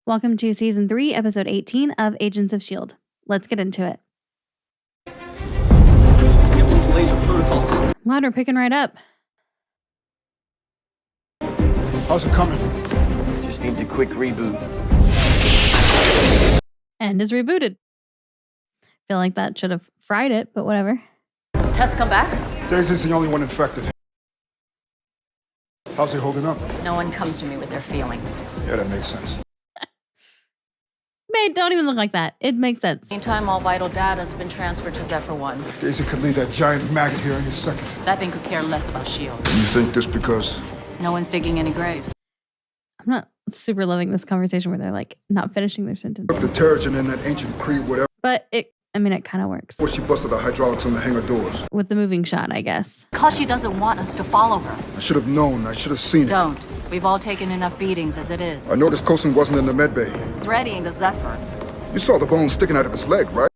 Welcome to Season 3, Episode 18 of Agents of S.H.I.E.L.D. Let's get into it. Wow, we're picking right up. How's it coming? Just needs a quick reboot. And is rebooted. Feel like that should have fried it, but whatever. Tess come back? Daisy's the only one infected. How's he holding up? No one comes to me with their feelings. Yeah, that makes sense. Babe, don't even look like that. It makes sense. Meantime, all vital data has been transferred to Zephyr 1. Daisy could leave that giant maggot here any second. That thing could care less about S.H.I.E.L.D. You think this because... No one's digging any graves. I'm not super loving this conversation where they're like not finishing their sentence. The Terrigen in that ancient Kree whatever. But it kind of works. Before she busted the hydraulics on the hangar doors. With the moving shot, I guess. Because she doesn't want us to follow her. I should have known. I should have seen it. Don't. We've all taken enough beatings as it is. I noticed Coulson wasn't in the med bay. He's readying the Zephyr. You saw the bone sticking out of his leg, right?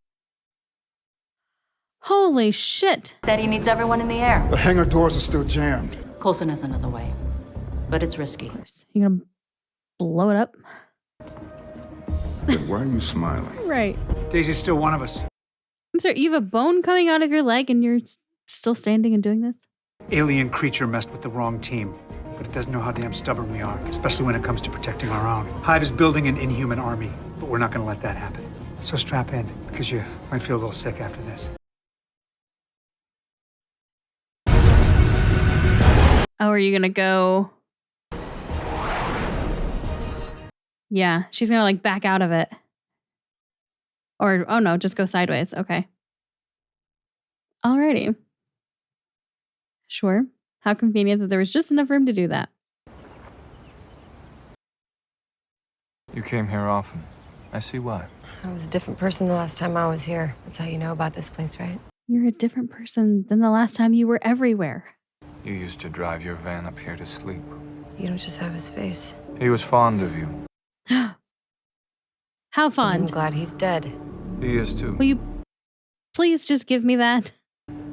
Holy shit. Said he needs everyone in the air. The hangar doors are still jammed. Coulson has another way. But it's risky. You gonna blow it up? Why are you smiling? Right. Daisy's still one of us. I'm sorry, you have a bone coming out of your leg and you're still standing and doing this? Alien creature messed with the wrong team, but it doesn't know how damn stubborn we are, especially when it comes to protecting our own. Hive is building an inhuman army, but we're not going to let that happen. So strap in, because you might feel a little sick after this. Oh, are you gonna go? Yeah, she's gonna like back out of it. Or, oh no, just go sideways. Okay. Alrighty. Sure. How convenient that there was just enough room to do that. You came here often. I see why. I was a different person the last time I was here. That's how you know about this place, right? You're a different person than the last time you were everywhere. You used to drive your van up here to sleep. You don't just have his face. He was fond of you. How I'm fond. glad he's dead. He is too. Will you please just give me that?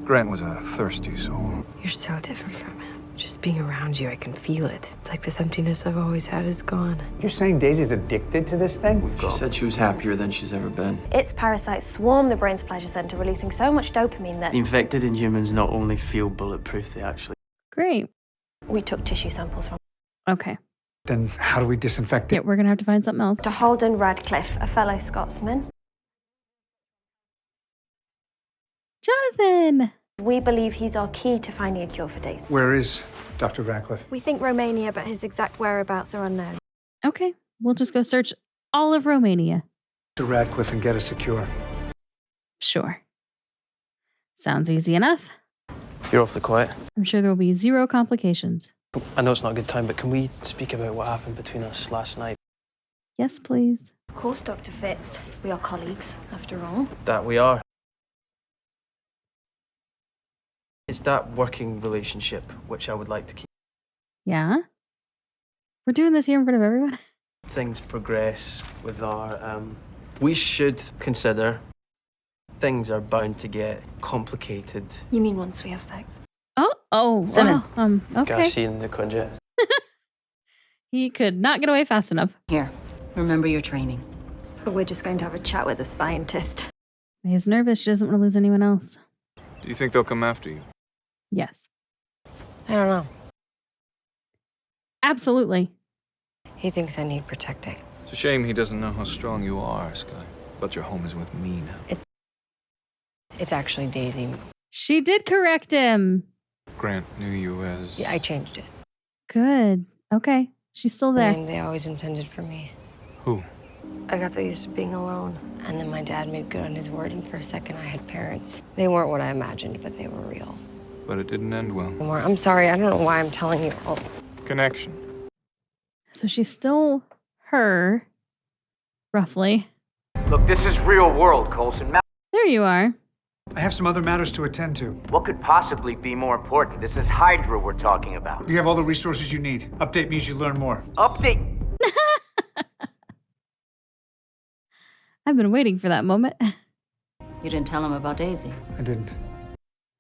Grant was a thirsty soul. You're so different from him. Just being around you, I can feel it. It's like this emptiness I've always had is gone. You're saying Daisy's addicted to this thing? She said she was happier than she's ever been. Its parasites swarm the brain's pleasure center, releasing so much dopamine that The infected Inhumans not only feel bulletproof, they actually... Great. we took tissue samples from. Okay. Then how do we disinfect it? Yeah, we're gonna have to find something else. To Holden Radcliffe, a fellow Scotsman. Jonathan! We believe he's our key to finding a cure for Daisy. Where is Dr. Radcliffe? We think Romania, but his exact whereabouts are unknown. Okay. We'll just go search all of Romania. To Radcliffe and get us a cure. Sure. Sounds easy enough. You're awfully quiet. I'm sure there will be zero complications. I know it's not a good time, but can we speak about what happened between us last night? Yes, please. Of course, Dr. Fitz. We are colleagues, after all. That we are. It's that working relationship which I would like to keep. Yeah? We're doing this here in front of everyone? Things progress with our, we should consider things are bound to get complicated. You mean once we have sex? Oh, Simmons. wow. Okay. Gas in the conjet. He could not get away fast enough. Here, remember your training. But we're just going to have a chat with a scientist. He's nervous. She doesn't want to lose anyone else. Do you think they'll come after you? Yes. I don't know. Absolutely. He thinks I need protecting. It's a shame he doesn't know how strong you are, Sky. But your home is with me now. It's actually Daisy. She did correct him. Grant knew you as... Yeah, I changed it. Good. Okay. She's still there. And they always intended for me. Who? I got so used to being alone. And then my dad made good on his word, and for a second I had parents. They weren't what I imagined, but they were real. But it didn't end well. I'm sorry, I don't know why I'm telling you all. Connection. So she's still her, roughly. Look, this is real world, Coulson. There you are. I have some other matters to attend to. What could possibly be more important? This is Hydra we're talking about. You have all the resources you need. Update me as you learn more. Update. I've been waiting for that moment. You didn't tell him about Daisy. I didn't.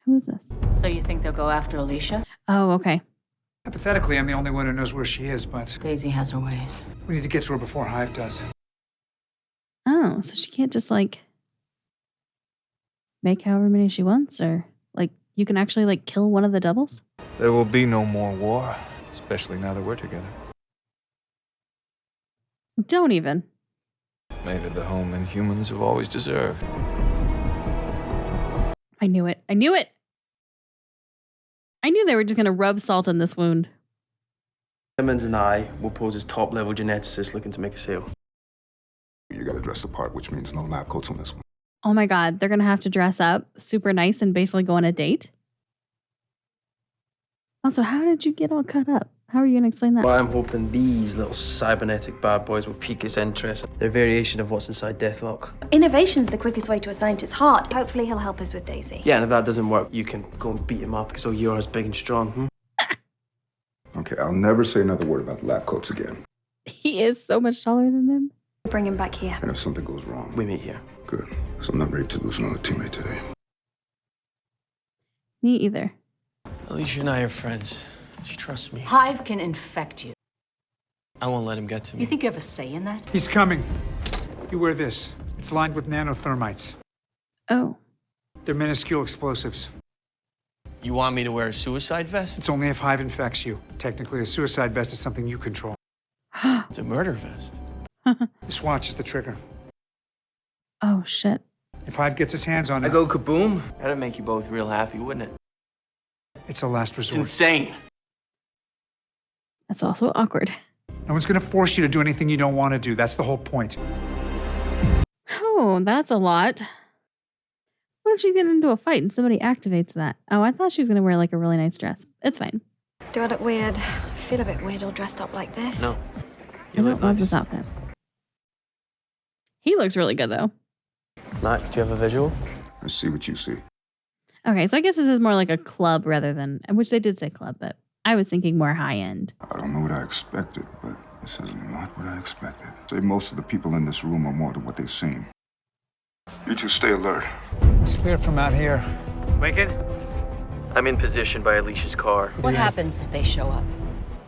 Who is this? So you think they'll go after Alicia? Oh, okay. Hypothetically, I'm the only one who knows where she is, but Daisy has her ways. we need to get to her before Hive does. Oh, so she can't just like make however many she wants, or like you can actually like kill one of the doubles? There will be no more war, especially now that we're together. Don't even. Made it the home Inhumans have always deserved. I knew it. I knew it. I knew they were just going to rub salt in this wound. Simmons and I will pose as top-level geneticists looking to make a sale. You gotta dress the part, which means no lab coats on this one. Oh my God, they're going to have to dress up super nice and basically go on a date? Also, how did you get all cut up? How are you going to explain that? Well, I'm hoping these little cybernetic bad boys will pique his interest. They're a variation of what's inside Deathlock. Innovation's the quickest way to a scientist's heart. Hopefully he'll help us with Daisy. Yeah, and if that doesn't work, you can go and beat him up because you're as big and strong, Okay, I'll never say another word about the lab coats again. He is so much taller than them. Bring him back here. And if something goes wrong, We meet here. good. So I'm not ready to lose another teammate today. Me either. Alicia and I are friends. She trusts me. Hive can infect you. I won't let him get to me. You think you have a say in that? He's coming. You wear this. It's lined with nanothermites. Oh. They're minuscule explosives. You want me to wear a suicide vest? It's only if Hive infects you. Technically, a suicide vest is something you control. It's a murder vest. This watch is the trigger. Oh, shit. If Hive gets his hands on I it, go kaboom. That'd make you both real happy, wouldn't it? it's a last It's resort. insane. That's also awkward. No one's going to force you to do anything you don't want to do. That's the whole point. Oh, that's a lot. What if she gets into a fight and somebody activates that? Oh, I thought she was going to wear like a really nice dress. It's fine. Do I look weird? I feel a bit weird all dressed up like this. No. I don't love this outfit. He looks really good though. Matt, do you have a visual? Let's see what you see. Okay, so I guess this is more like a club rather than, which they did say club, but I was thinking more high end. I don't know what I expected, but this is not what I expected. Say most of the people in this room are more than what they seem. You two stay alert. It's clear from out here. Lincoln? I'm in position by Alicia's car. What happens if they show up?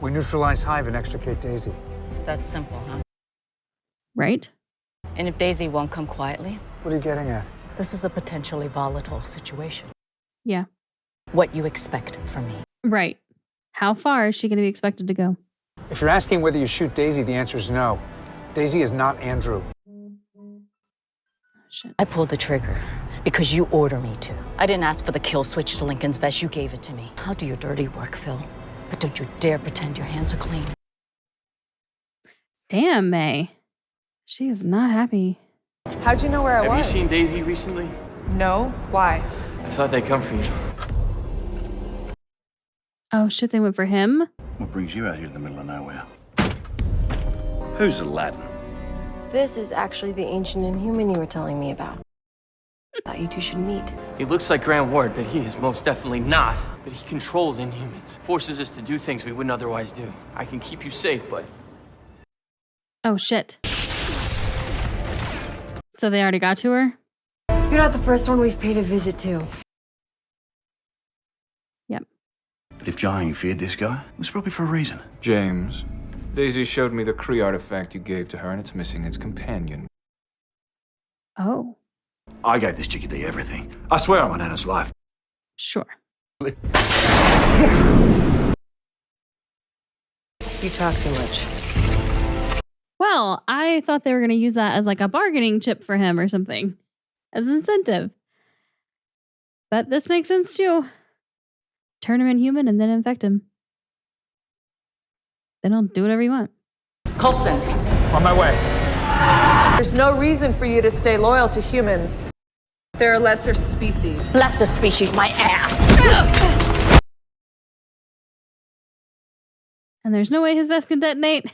We neutralize Hive and extricate Daisy. It's that simple, huh? Right? And if Daisy won't come quietly, What are you getting at? this is a potentially volatile situation. Yeah. What you expect from me. Right. How far is she going to be expected to go? If you're asking whether you shoot Daisy, the answer is no. Daisy is not Andrew. Shit. I pulled the trigger because you order me to. I didn't ask for the kill switch to Lincoln's vest. You gave it to me. I'll do your dirty work, Phil. But don't you dare pretend your hands are clean. Damn, May. She is not happy. How'd you know where I Have was? you seen Daisy recently? No. Why? I thought they'd come for you. Oh, shit, they went for him? What brings you out here in the middle of nowhere? Who's Aladdin? This is actually the ancient Inhuman you were telling me about. Thought you two should meet. He looks like Grand Ward, but he is most definitely not. But he controls Inhumans. Forces us to do things we wouldn't otherwise do. I can keep you safe, but Oh, shit. So they already got to her? You're not the first one we've paid a visit to. Yep. But if Jiang feared this guy, it was probably for a reason. James, Daisy showed me the Kree artifact you gave to her, and it's missing its companion. Oh, I gave this chickadee everything. I swear on my nana's life. sure. You talk too much. Well, I thought they were going to use that as like a bargaining chip for him or something. As an incentive. But this makes sense too. Turn him inhuman and then infect him. Then he'll do whatever you want. Coulson, On my way. There's no reason for you to stay loyal to humans. They're a lesser species. lesser species, my ass. And there's no way his vest can detonate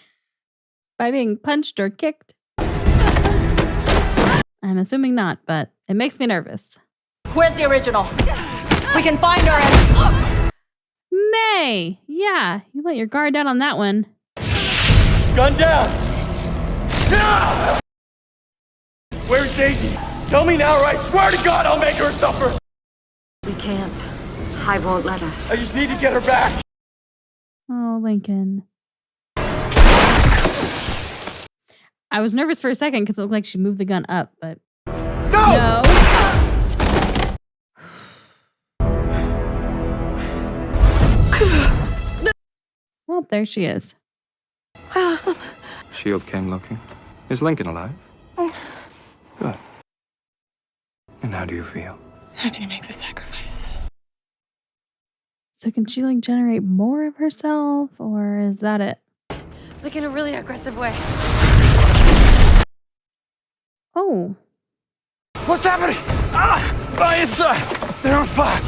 by being punched or kicked. I'm assuming not, but it makes me nervous. Where's the original? We can find her and... May! Yeah, you let your guard down on that one. gun down! No! Where's Daisy? Tell me now, or I swear to God I'll make her suffer. We can't. Hive won't let us. I just need to get her back. Oh, Lincoln. I was nervous for a second because it looked like she moved the gun up, but no. Well, there she is. Awesome. S.H.I.E.L.D. came looking. Is Lincoln alive? Good. And how do you feel? Happy to make the sacrifice. So can she like generate more of herself, or is that it? Like in a really aggressive way. Oh. What's happening? My insides! They're on fire!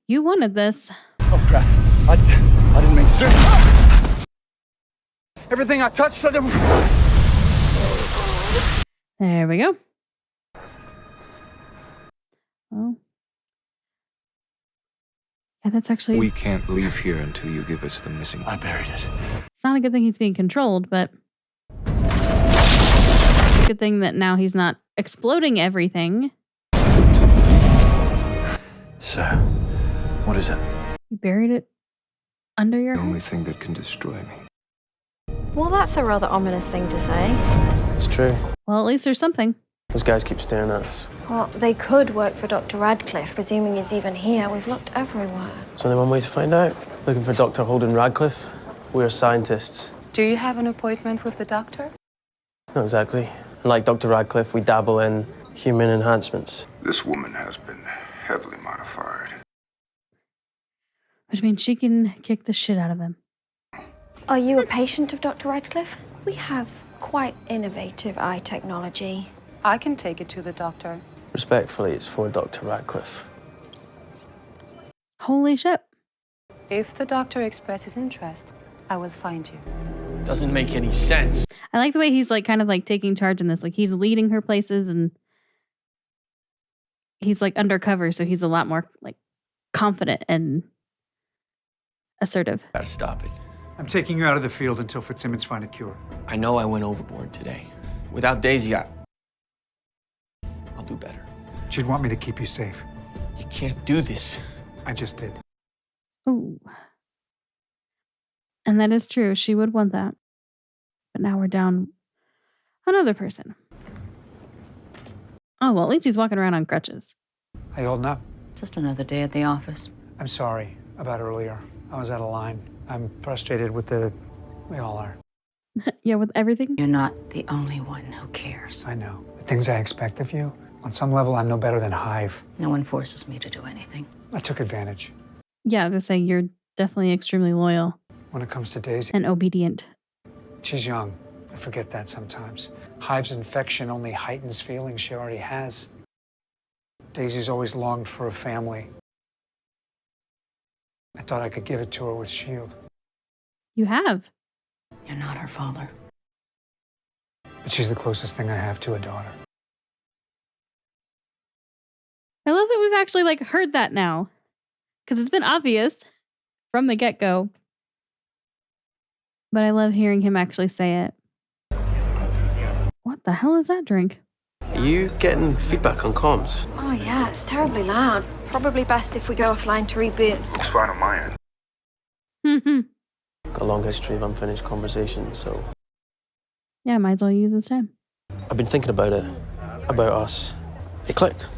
You wanted this. Oh, crap. I didn't mean to do it. Everything I touched said there was... There we go. Well. Yeah, that's actually... We can't leave here until you give us the missing... I buried it. It's not a good thing he's being controlled, but... It's a good thing that now he's not exploding everything. So, what is it? You buried it under your The head? only thing that can destroy me. Well, that's a rather ominous thing to say. It's true. Well, at least there's something. Those guys keep staring at us. Well, they could work for Dr. Radcliffe, presuming he's even here. We've looked everywhere. There's only one way to find out. Looking for Dr. Holden Radcliffe. We're scientists. Do you have an appointment with the doctor? Not exactly. Like Dr. Radcliffe, we dabble in human enhancements. This woman has been heavily modified. Which means she can kick the shit out of him. Are you a patient of Dr. Radcliffe? We have quite innovative eye technology. I can take it to the doctor. Respectfully, it's for Dr. Radcliffe. Holy shit. If the doctor expresses interest, I will find you. Doesn't make any sense. I like the way he's like kind of like taking charge in this. Like he's leading her places and he's like undercover, so he's a lot more like confident and assertive. Gotta stop it. I'm taking you out of the field until Fitzsimmons find a cure. I know I went overboard today. Without Daisy, I'll do better. She'd want me to keep you safe. You can't do this. I just did. Ooh. And that is true. She would want that. But now we're down another person. Oh, well, at least he's walking around on crutches. How you holding up? Just another day at the office. I'm sorry about earlier. I was out of line. I'm frustrated with we all are. Yeah, with everything? You're not the only one who cares. I know. The things I expect of you, on some level, I'm no better than Hive. No one forces me to do anything. I took advantage. Yeah, I was going to say, you're definitely extremely loyal. When it comes to Daisy. And obedient. She's young. I forget that sometimes. Hive's infection only heightens feelings she already has. Daisy's always longed for a family. I thought I could give it to her with S.H.I.E.L.D. You have. You're not her father. But she's the closest thing I have to a daughter. I love that we've actually like heard that now. Because it's been obvious from the get-go. But I love hearing him actually say it. What the hell is that drink? Are you getting feedback on comms? Oh, yeah, it's terribly loud. Probably best if we go offline to reboot. It's fine on my end. Got a long history of unfinished conversations, so... Yeah, might as well use this time. I've been thinking about it. About us. It clicked.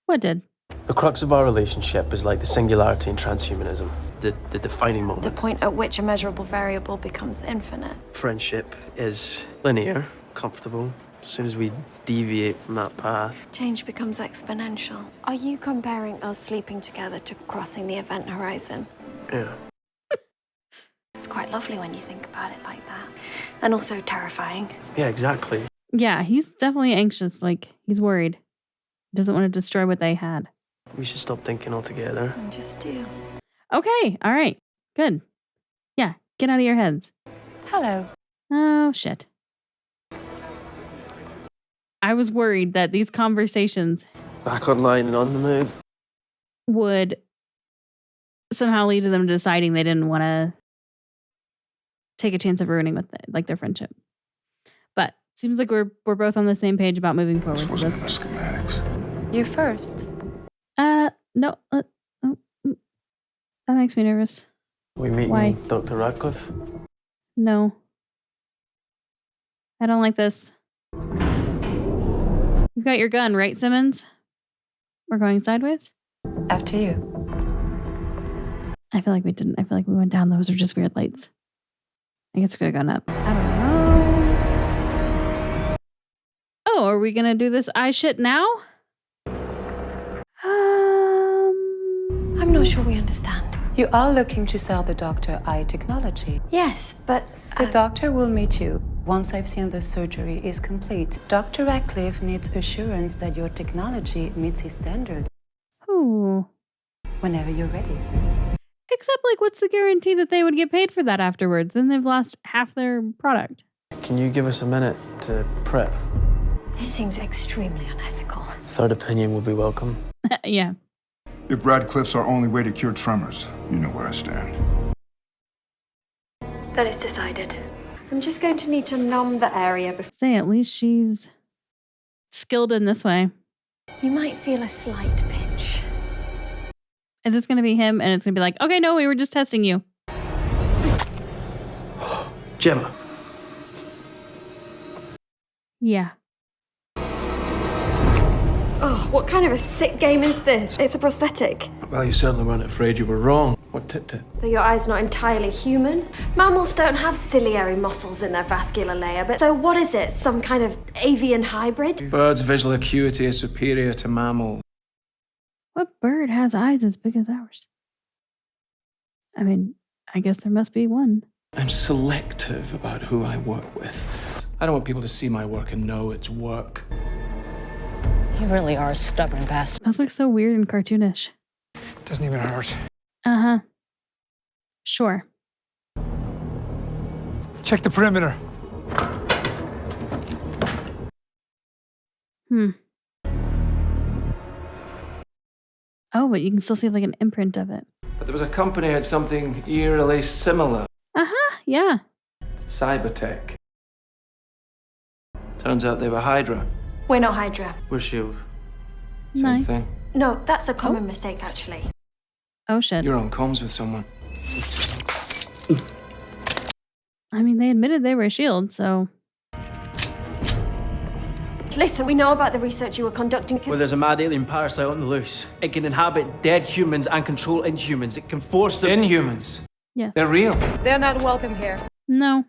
What did? The crux of our relationship is like the singularity in transhumanism. The defining moment. The point at which a measurable variable becomes infinite. Friendship is linear, comfortable. As soon as we deviate from that path... Change becomes exponential. Are you comparing us sleeping together to crossing the event horizon? Yeah. It's quite lovely when you think about it like that. And also terrifying. Yeah, exactly. Yeah, he's definitely anxious. Like, he's worried. Doesn't want to destroy what they had. We should stop thinking altogether. And just do. Okay, all right. Good. Yeah, get out of your heads. Hello. Oh, shit. I was worried that these conversations Back online and on the move. would somehow lead to them deciding they didn't want to take a chance of ruining with like their friendship. But seems like we're both on the same page about moving forward. This wasn't in the schematics. You first. No. That makes me nervous. We meeting Why? Dr. Radcliffe? No. I don't like this. You've got your gun, right, Simmons? We're going sideways? After you. I feel like we didn't. I feel like we went down. Those are just weird lights. I guess we could have gone up. I don't know. Oh, are we going to do this eye shit now? I'm not sure we understand. You are looking to sell the doctor eye technology. Yes, but The doctor will meet you once I've seen the surgery is complete. Dr. Radcliffe needs assurance that your technology meets his standard. Ooh. Whenever you're ready. Except, like, what's the guarantee that they would get paid for that afterwards? Then they've lost half their product. Can you give us a minute to prep? this seems extremely unethical. Third opinion will be welcome. Yeah. If Radcliffe's our only way to cure tremors, you know where I stand. That is decided. I'm just going to need to numb the area before. Say, at least she's skilled in this way. You might feel a slight pinch. Is this going to be him? And it's going to be like, okay, no, we were just testing you. Gemma. Yeah. Oh, what kind of a sick game is this? It's a prosthetic. Well, you certainly weren't afraid you were wrong. What tipped it? Though your eye's not entirely human. Mammals don't have ciliary muscles in their vascular layer, but so what is it? Some kind of avian hybrid? Birds' visual acuity is superior to mammals. What bird has eyes as big as ours? I mean, I guess there must be one. I'm selective about who I work with. I don't want people to see my work and know it's work. You really are a stubborn bastard. Those look so weird and cartoonish. Doesn't even hurt. Uh-huh. Sure. Check the perimeter. Oh, but you can still see like an imprint of it. But there was a company that had something eerily similar. Uh-huh, yeah. Cybertech. Turns out they were Hydra. We're not Hydra. We're S.H.I.E.L.D. Same Nice. thing. No, that's a common mistake, actually. Oh, shit. You're on comms with someone. I mean, they admitted they were S.H.I.E.L.D., so... Listen, we know about the research you were conducting. Well, there's a mad alien parasite on the loose. It can inhabit dead humans and control inhumans. It can force them... Inhumans? Yeah. They're real. They're not welcome here. No.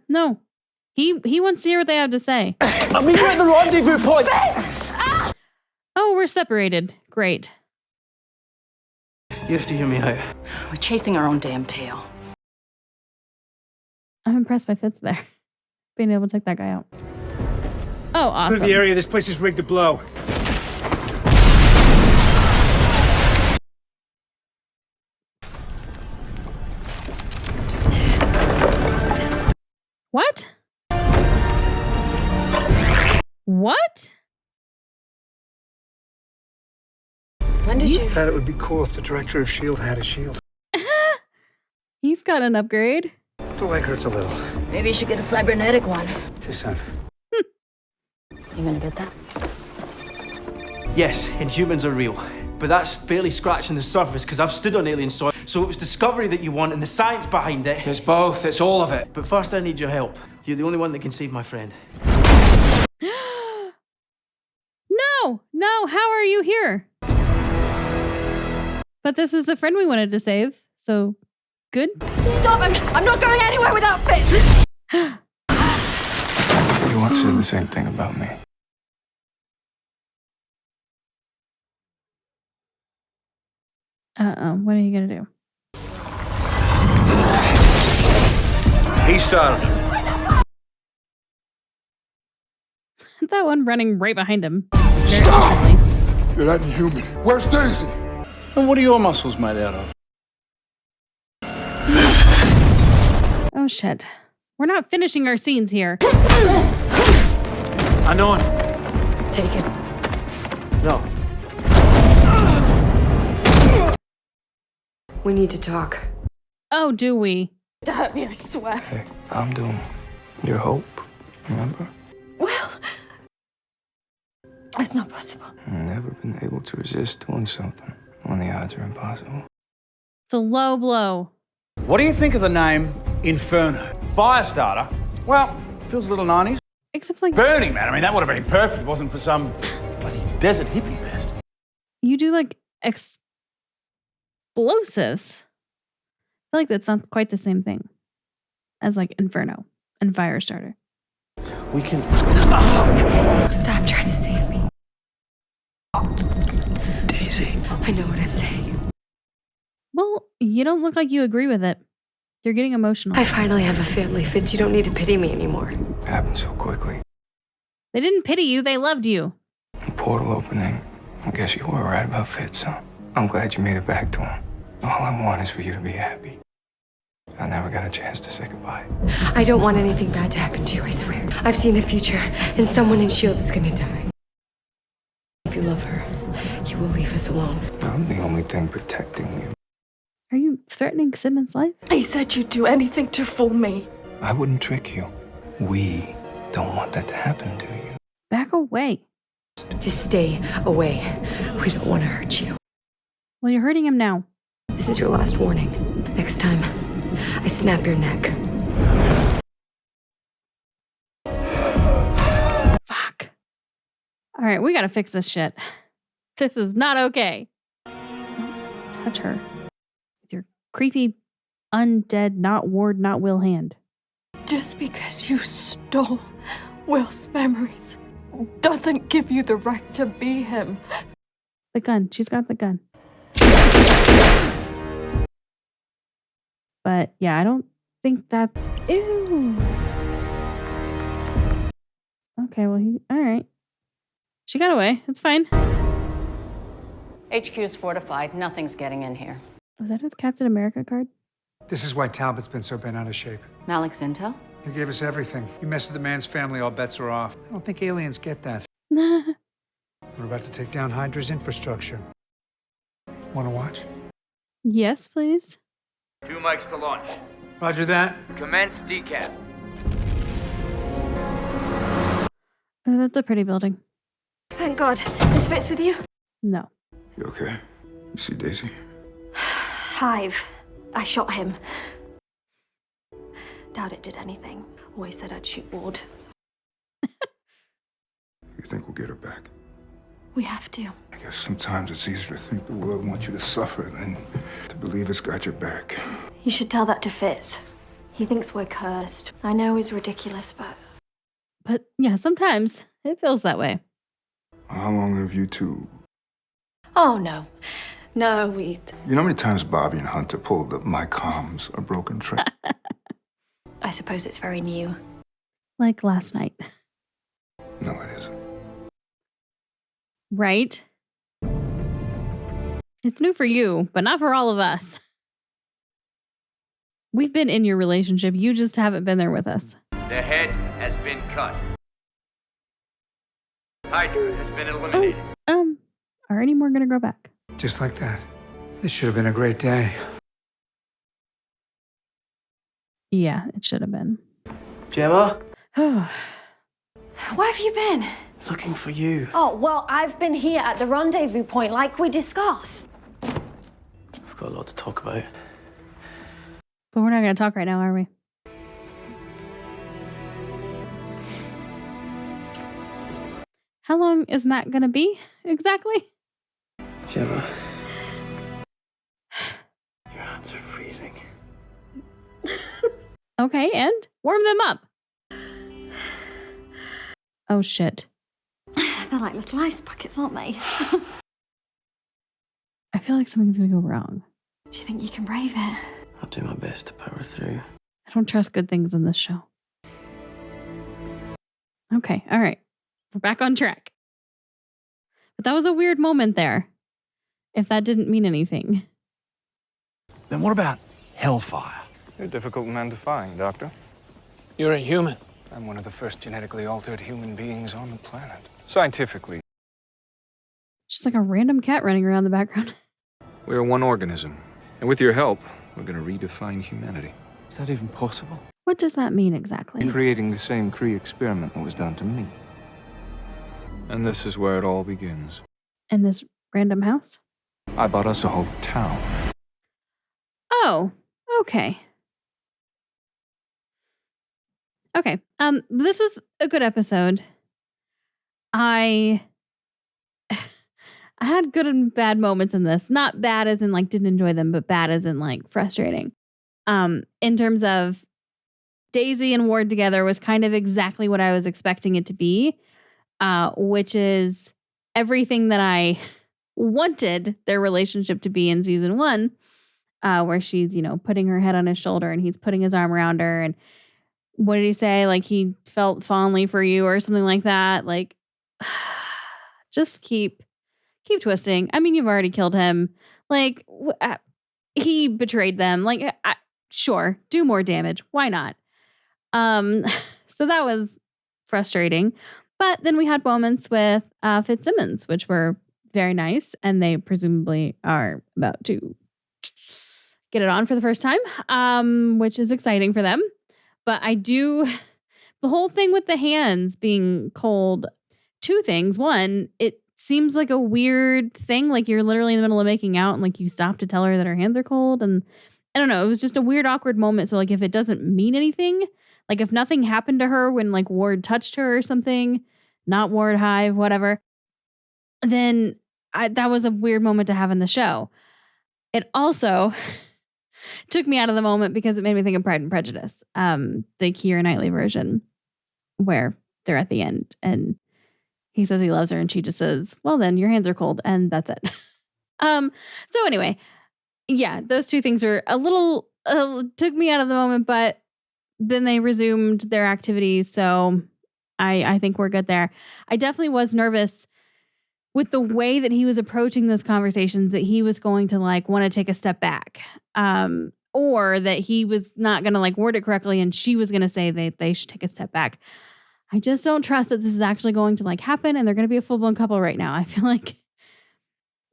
He wants to hear what they have to say. I mean, you're at the rendezvous point! Oh, we're separated. Great. You have to hear me out. We're chasing our own damn tail. I'm impressed by Fitz there. Being able to take that guy out. Oh, awesome. Clear the area. This place is rigged to blow. What? What? When did you... I thought it would be cool if the director of S.H.I.E.L.D. had a shield. He's got an upgrade. The leg hurts a little. Maybe you should get a cybernetic one. Too soon. You gonna get that? Yes, Inhumans are real. But that's barely scratching the surface because I've stood on alien soil. So it was discovery that you want and the science behind it. It's both. It's all of it. But first I need your help. You're the only one that can save my friend. No, how are you here? But this is the friend we wanted to save, so good. Stop! I'm not going anywhere without Fitz! You once said the same thing about me. What are you gonna do? Eastern. That one running right behind him. Stop! You're not human. Where's Daisy? And what are your muscles made out of? Oh shit. We're not finishing our scenes here. I know him. Take it. No. We need to talk. Oh, do we? To hurt me, I swear. Hey, I'm doing your hope, remember? Well, that's not possible. I've never been able to resist doing something when the odds are impossible. It's a low blow. What do you think of the name Inferno? Firestarter? Well, feels a little 90s. Except like Burning Man, I mean, that would have been perfect if it wasn't for some bloody desert hippie fest. you do like explosives. I feel like that's not quite the same thing as like Inferno and Firestarter. We can... Stop trying to save me. Daisy. I know what I'm saying. Well, you don't look like you agree with it. You're getting emotional. I finally have a family, Fitz. You don't need to pity me anymore. It happened so quickly. They didn't pity you, they loved you. The portal opening. I guess you were right about Fitz, huh? I'm glad you made it back to him. All I want is for you to be happy. I never got a chance to say goodbye. I don't want anything bad to happen to you, I swear. I've seen the future, and someone in S.H.I.E.L.D. is gonna die. If you love her, you will leave us alone. I'm the only thing protecting you. Are you threatening Simmons' life? He said you'd do anything to fool me. I wouldn't trick you. We don't want that to happen to you. Back away. Just stay away. We don't want to hurt you. Well, you're hurting him now. This is your last warning. Next time, I snap your neck. Fuck. All right, we gotta fix this shit. This is not okay. Don't touch her. With your creepy, undead, not Ward, not Will hand. Just because you stole Will's memories doesn't give you the right to be him. The gun. She's got the gun. But yeah, I don't think that's... Ew. Okay, well, all right. She got away. It's fine. HQ is fortified. Nothing's getting in here. Was that his Captain America card? This is why Talbot's been so bent out of shape. Malik's intel? He gave us everything. You mess with the man's family, all bets are off. I don't think aliens get that. Nah. We're about to take down Hydra's infrastructure. Want to watch? Yes, please. 2 mics to launch. Roger that. Commence decap. Oh, that's a pretty building. Thank God. This fits with you? No. You okay? You see Daisy? Hive. I shot him. Doubt it did anything. Always said I'd shoot Ward. You think we'll get her back? We have to. I guess sometimes it's easier to think the world wants you to suffer than to believe it's got your back. You should tell that to Fitz. He thinks we're cursed. I know he's ridiculous, but... But yeah, sometimes it feels that way. How long have you two... Oh, no. No, we... You know how many times Bobby and Hunter pulled up my comms a broken train? I suppose it's very new. Like last night. No, it isn't. Right? It's new for you, but not for all of us. We've been in your relationship. You just haven't been there with us. The head has been cut. Hydra has been eliminated. Are any more going to grow back? Just like that. This should have been a great day. Yeah, it should have been. Gemma? Where have you been? Looking for you. Oh, well, I've been here at the rendezvous point like we discussed. I've got a lot to talk about. But we're not going to talk right now, are we? How long is Matt going to be exactly? Gemma. Your hands are freezing. Okay, and warm them up. Oh, shit. They're like little ice buckets, aren't they? I feel like something's going to go wrong. Do you think you can brave it? I'll do my best to power through. I don't trust good things in this show. Okay, all right. We're back on track. But that was a weird moment there. If that didn't mean anything. Then what about Hellfire? You're a difficult man to find, Doctor. You're a human. I'm one of the first genetically altered human beings on the planet. Scientifically, Just like a random cat running around the background. we're one organism. And with your help, we're going to redefine humanity. Is that even possible? What does that mean exactly? Creating the same Kree experiment that was done to me. And this is where it all begins. In this random house? I bought us a whole town. Oh, okay. Okay. This was a good episode. I had good and bad moments in this. Not bad as in like didn't enjoy them, but bad as in like frustrating. In terms of Daisy and Ward together was kind of exactly what I was expecting it to be, which is everything that I wanted their relationship to be in season 1, where she's, putting her head on his shoulder and he's putting his arm around her. And what did he say? Like he felt fondly for you or something like that. Like, just keep twisting. I mean, you've already killed him. Like, he betrayed them. Like, sure, do more damage. Why not? So that was frustrating. But then we had moments with Fitzsimmons, which were very nice, and they presumably are about to get it on for the first time, which is exciting for them. But the whole thing with the hands being cold, 2 things. One, it seems like a weird thing, like you're literally in the middle of making out and like you stop to tell her that her hands are cold, and I don't know, it was just a weird, awkward moment. So like if it doesn't mean anything, like if nothing happened to her when like Ward touched her or something, not Ward, Hive, whatever, then that was a weird moment to have in the show. It also took me out of the moment because it made me think of Pride and Prejudice, the Keira Knightley version, where they're at the end and he says he loves her and she just says, well, then your hands are cold, and that's it. So anyway, yeah, those 2 things were a little took me out of the moment, but then they resumed their activities. So I think we're good there. I definitely was nervous with the way that he was approaching those conversations, that he was going to like want to take a step back, or that he was not going to like word it correctly and she was going to say they should take a step back. I just don't trust that this is actually going to like happen and they're going to be a full-blown couple right now. I feel like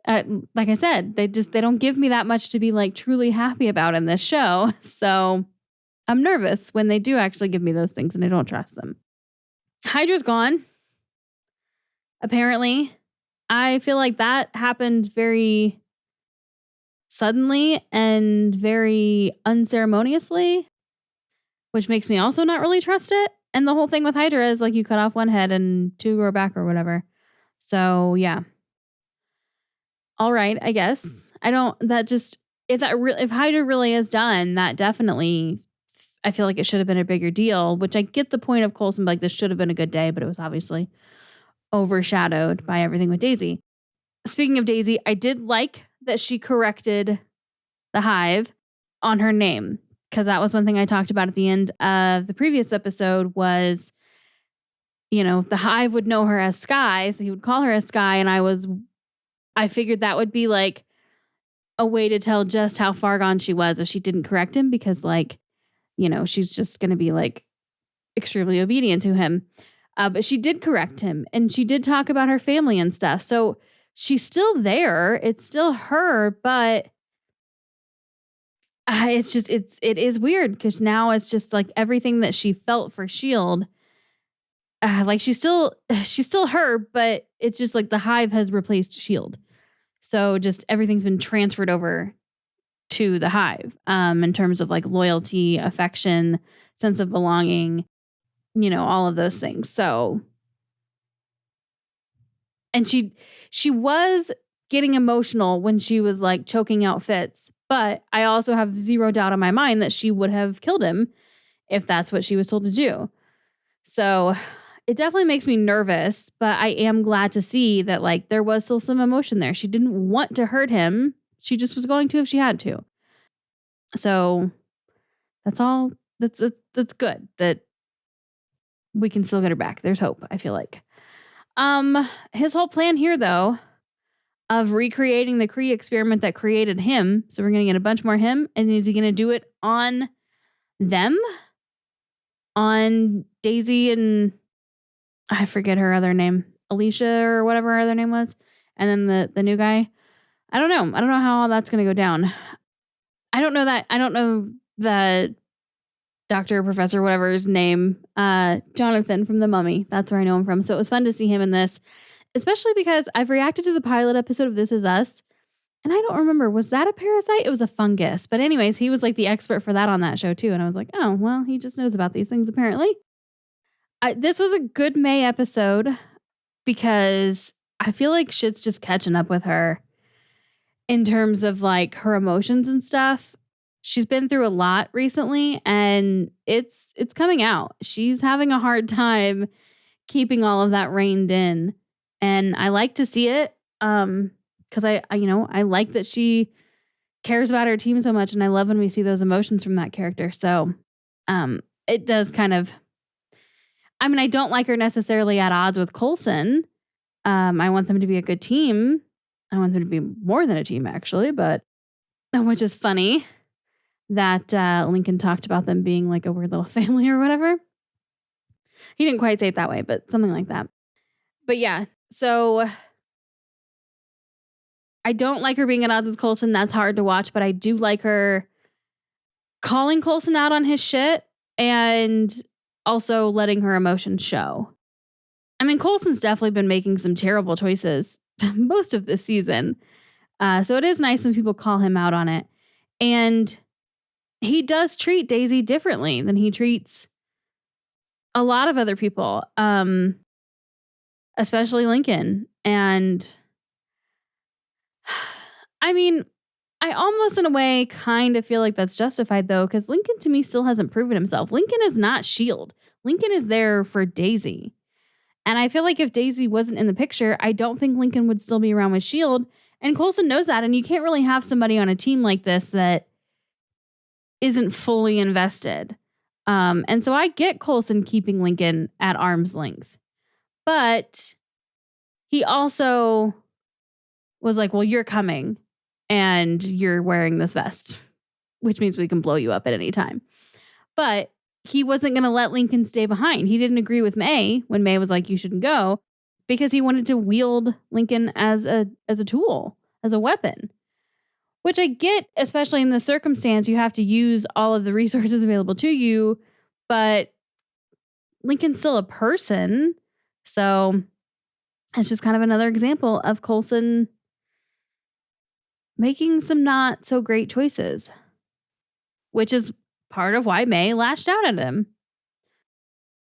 I said, they don't give me that much to be like truly happy about in this show. So I'm nervous when they do actually give me those things and I don't trust them. Hydra's gone. Apparently, I feel like that happened very suddenly and very unceremoniously, which makes me also not really trust it. And the whole thing with Hydra is like you cut off one head and 2 grow back or whatever. So yeah. All right, I guess. If Hydra really is done, that definitely, I feel like it should have been a bigger deal, which I get the point of Coulson, like this should have been a good day, but it was obviously overshadowed by everything with Daisy. Speaking of Daisy, I did like that she corrected the Hive on her name, because that was one thing I talked about at the end of the previous episode was, the Hive would know her as Sky, so he would call her as Sky, and I figured that would be like a way to tell just how far gone she was if she didn't correct him, because like, she's just going to be like extremely obedient to him. But she did correct him and she did talk about her family and stuff. So she's still there. It's still her, but it is weird because now it's just like everything that she felt for S.H.I.E.L.D. Like she's still her, but it's just like the Hive has replaced S.H.I.E.L.D. So just everything's been transferred over to the Hive, in terms of like loyalty, affection, sense of belonging, all of those things. So, and she was getting emotional when she was like choking out Fitz, but I also have 0 doubt in my mind that she would have killed him if that's what she was told to do. So it definitely makes me nervous, but I am glad to see that like there was still some emotion there. She didn't want to hurt him. She just was going to if she had to. So that's all. That's good that we can still get her back. There's hope, I feel like. His whole plan here, though, of recreating the Kree experiment that created him. So we're going to get a bunch more him. And is he going to do it on them? On Daisy and I forget her other name, Alicia or whatever her other name was. And then the new guy. I don't know. I don't know how all that's going to go down. I don't know the doctor, professor, whatever his name, Jonathan from The Mummy. That's where I know him from. So it was fun to see him in this, especially because I've reacted to the pilot episode of This Is Us. And I don't remember, was that a parasite? It was a fungus. But anyways, he was like the expert for that on that show too. And I was like, oh, well, he just knows about these things apparently. This was a good May episode because I feel like shit's just catching up with her in terms of like her emotions and stuff. She's been through a lot recently and it's coming out. She's having a hard time keeping all of that reined in. And I like to see it. Because I like that she cares about her team so much, and I love when we see those emotions from that character. So, it does kind of. I mean, I don't like her necessarily at odds with Coulson. I want them to be a good team. I want them to be more than a team, actually. But which is funny that Lincoln talked about them being like a weird little family or whatever. He didn't quite say it that way, but something like that. But yeah, so. I don't like her being at odds with Coulson. That's hard to watch, but I do like her calling Coulson out on his shit and also letting her emotions show. I mean, Coulson's definitely been making some terrible choices most of this season. So it is nice when people call him out on it. And he does treat Daisy differently than he treats a lot of other people, especially Lincoln. And I mean, I almost in a way kind of feel like that's justified though, because Lincoln to me still hasn't proven himself. Lincoln is not S.H.I.E.L.D. Lincoln is there for Daisy. And I feel like if Daisy wasn't in the picture, I don't think Lincoln would still be around with S.H.I.E.L.D. And Coulson knows that. And you can't really have somebody on a team like this that isn't fully invested. And so I get Coulson keeping Lincoln at arm's length. But he also was like, well, you're coming. And you're wearing this vest, which means we can blow you up at any time. But he wasn't going to let Lincoln stay behind. He didn't agree with May when May was like, you shouldn't go, because he wanted to wield Lincoln as a tool, as a weapon, which I get, especially in this circumstance. You have to use all of the resources available to you, but Lincoln's still a person. So it's just kind of another example of Coulson making some not so great choices, which is part of why May lashed out at him.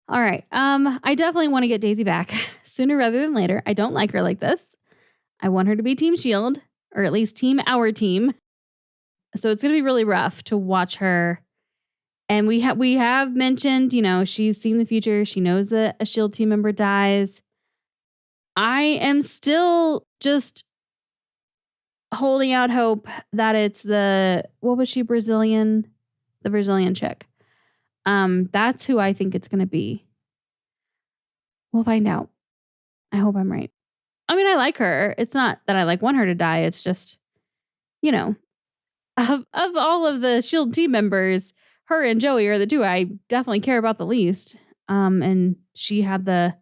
All right. I definitely want to get Daisy back sooner rather than later. I don't like her like this. I want her to be Team S.H.I.E.L.D., or at least our team. So it's going to be really rough to watch her. And we have mentioned, she's seen the future. She knows that a S.H.I.E.L.D. team member dies. I am still just holding out hope that it's what was she, Brazilian? The Brazilian chick. That's who I think it's going to be. We'll find out. I hope I'm right. I mean, I like her. It's not that I want her to die. It's just, of all of the S.H.I.E.L.D. team members, her and Joey are the two I definitely care about the least. And she had I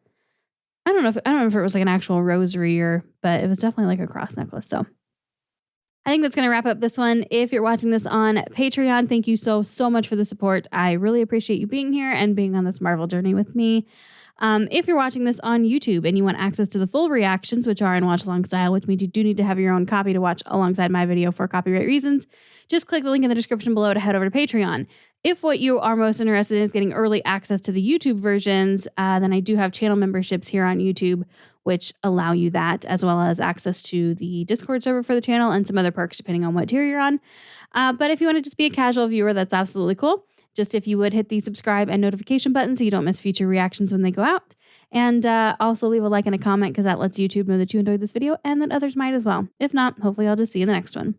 don't know if it was like an actual rosary but it was definitely like a cross necklace. So I think that's going to wrap up this one. If you're watching this on Patreon, thank you so much for the support. I really appreciate you being here and being on this Marvel journey with me. If you're watching this on YouTube and you want access to the full reactions, which are in watch along style, which means you do need to have your own copy to watch alongside my video for copyright reasons, just click the link in the description below to head over to Patreon. If what you are most interested in is getting early access to the YouTube versions, then I do have channel memberships here on YouTube, which allow you that, as well as access to the Discord server for the channel and some other perks depending on what tier you're on. But if you want to just be a casual viewer, that's absolutely cool. Just if you would hit the subscribe and notification button so you don't miss future reactions when they go out. And also leave a like and a comment because that lets YouTube know that you enjoyed this video and that others might as well. If not, hopefully I'll just see you in the next one.